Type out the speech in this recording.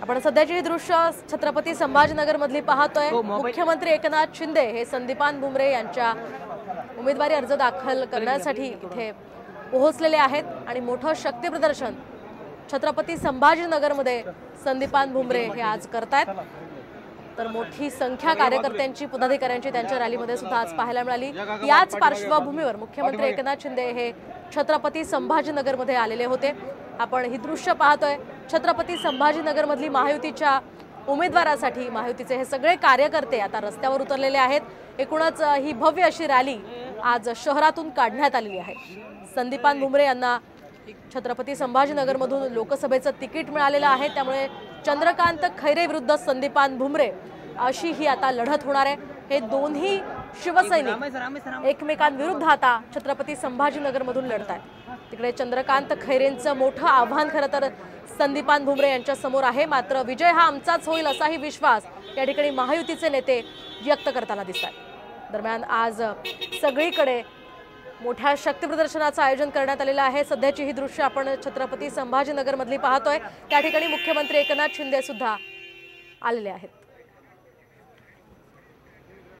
आपण सध्याची ही दृश्य छत्रपती संभाजीनगर मधली पाहतोय। मुख्यमंत्री एकनाथ शिंदे हे संदीपान भुमरे यांच्या उमेदवारी अर्ज दाखल करण्यासाठी इथे पोहोचलेले आहेत आणि मोठं शक्ती प्रदर्शन छत्रपती संभाजीनगर मध्ये संदीपान भुमरे हे आज करतायत। तर मोठी संख्या कार्यकर्त्यांची पदाधिकाऱ्यांची त्यांच्या रॅलीमध्ये सुद्धा आज पाहायला मिळाली। याच पार्श्वभूमीवर मुख्यमंत्री एकनाथ शिंदे हे छत्रपती संभाजीनगर मध्ये आलेले होते। आपण ही दृश्य पाहतोय छत्रपती संभाजीनगर मधली महायुतीच्या उमेदवारासाठी महायुतीचे हे सगळे कार्यकर्ते आता रस्त्यावर उतरलेले आहेत। एकूणच ही भव्य अशी रॅली आज शहरातून काढण्यात आलेली आहे। संदीपान भुमरे यांना छत्रपती संभाजीनगर मधून लोकसभेचं तिकीट मिळालेलं आहे, त्यामुळे चंद्रकांत खैरे विरुद्ध संदीपान भुमरे अशी ही आता लढत होणार आहे। हे दोन्ही शिवसैनिक एकमेकांविरुद्ध आता छत्रपती संभाजीनगर मधून लढतायत। तिकडे चंद्रकांत खैरेंचं मोठं आव्हान खरं तर संदीपान भुमरे यांच्या समोर आहे, मात्र विजय हा आमचाच होईल असाही विश्वास या ठिकाणी महायुतीचे नेते व्यक्त करताना दिसतात। दरम्यान आज सगळीकडे मोठ्या शक्ती प्रदर्शनाचं आयोजन करण्यात आलेलं आहे। सध्याची ही दृश्य आपण छत्रपती संभाजीनगर मधली पाहतोय, त्या ठिकाणी मुख्यमंत्री एकनाथ शिंदे सुद्धा आलेले आहेत।